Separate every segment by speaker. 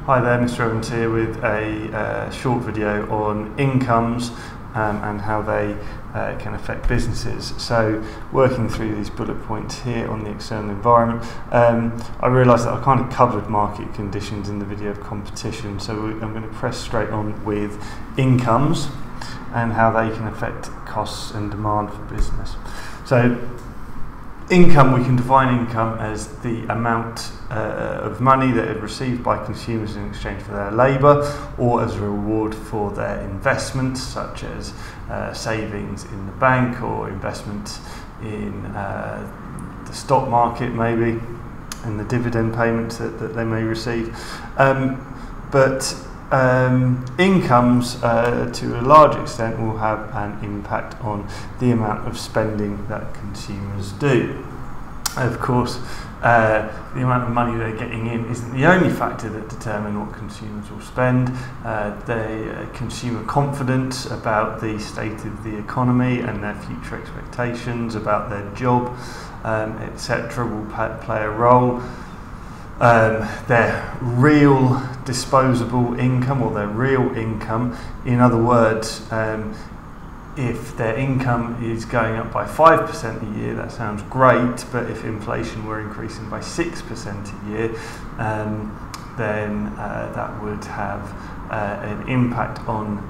Speaker 1: Hi there, Mr. Evans here with a short video on incomes and how they can affect businesses. So working through these bullet points here on the external environment, I realised that I kind of covered market conditions in the video of competition, so I'm going to press straight on with incomes and how they can affect costs and demand for business. So income, we can define income as the amount of money that is received by consumers in exchange for their labour or as a reward for their investments, such as savings in the bank or investment in the stock market maybe, and the dividend payments that they may receive. Incomes to a large extent will have an impact on the amount of spending that consumers do. Of course, the amount of money they're getting in isn't the only factor that determine what consumers will spend. Consumer confidence about the state of the economy and their future expectations about their job, etc. will play a role. Their real disposable income, or their real income, in other words, if their income is going up by 5% a year, that sounds great, but if inflation were increasing by 6% a year, then that would have an impact on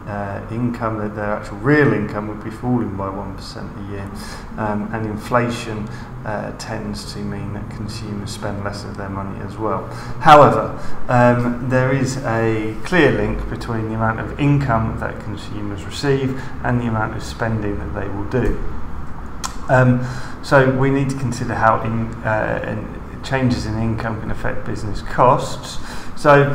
Speaker 1: income, that their actual real income would be falling by 1% a year, and inflation tends to mean that consumers spend less of their money as well. However, there is a clear link between the amount of income that consumers receive and the amount of spending that they will do. So we need to consider how changes in income can affect business costs. So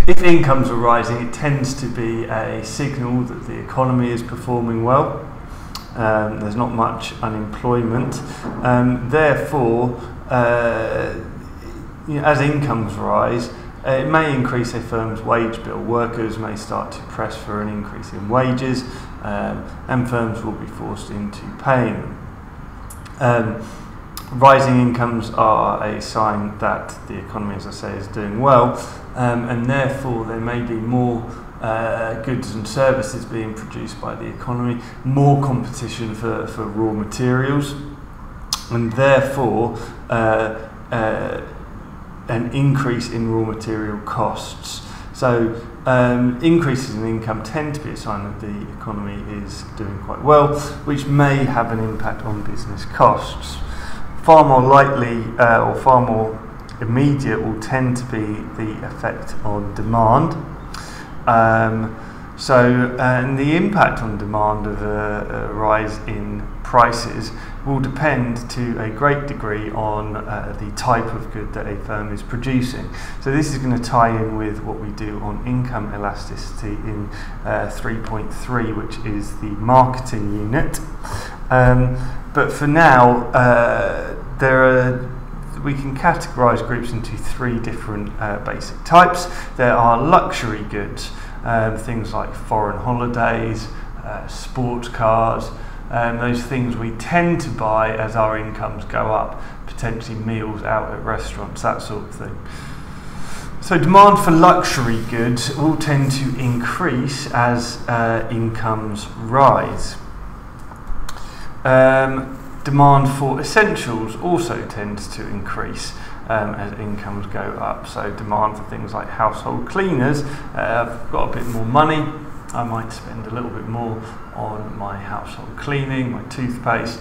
Speaker 1: if incomes are rising, it tends to be a signal that the economy is performing well. There's not much unemployment. Therefore, as incomes rise, it may increase a firm's wage bill. Workers may start to press for an increase in wages, and firms will be forced into paying them. Rising incomes are a sign that the economy, as I say, is doing well, and therefore there may be more goods and services being produced by the economy, more competition for raw materials, and therefore an increase in raw material costs. So increases in income tend to be a sign that the economy is doing quite well, which may have an impact on business costs. Far more likely or far more immediate will tend to be the effect on demand. And the impact on demand of a rise in prices will depend to a great degree on the type of good that a firm is producing. So this is going to tie in with what we do on income elasticity in 3.3, which is the marketing unit. But for now, we can categorise groups into three different basic types. There are luxury goods, things like foreign holidays, sports cars, those things we tend to buy as our incomes go up, potentially meals out at restaurants, that sort of thing. So demand for luxury goods will tend to increase as incomes rise. Demand for essentials also tends to increase as incomes go up. So demand for things like household cleaners, I've got a bit more money, I might spend a little bit more on my household cleaning, my toothpaste,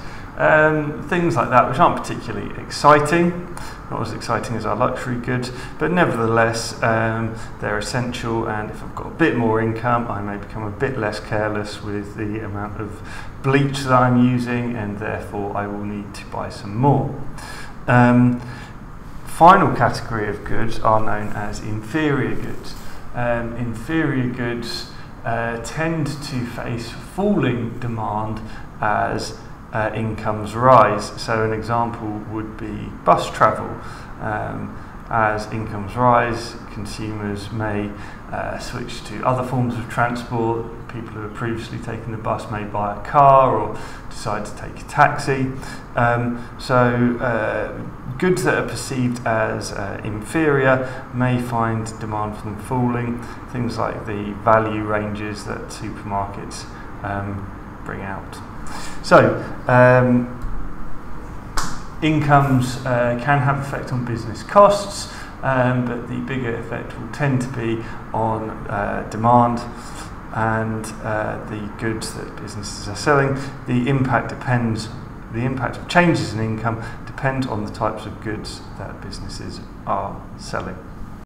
Speaker 1: things like that, which aren't particularly exciting, not as exciting as our luxury goods, but nevertheless they're essential, and if I've got a bit more income, I may become a bit less careless with the amount of bleach that I'm using, and therefore I will need to buy some more. Final category of goods are known as inferior goods. Inferior goods tend to face falling demand as incomes rise. So an example would be bus travel. as incomes rise, consumers may switch to other forms of transport. People who have previously taken the bus may buy a car or decide to take a taxi. Goods that are perceived as inferior may find demand for them falling. Things like the value ranges that supermarkets bring out. So, incomes can have effect on business costs, but the bigger effect will tend to be on demand and the goods that businesses are selling. The impact of changes in income depend on the types of goods that businesses are selling.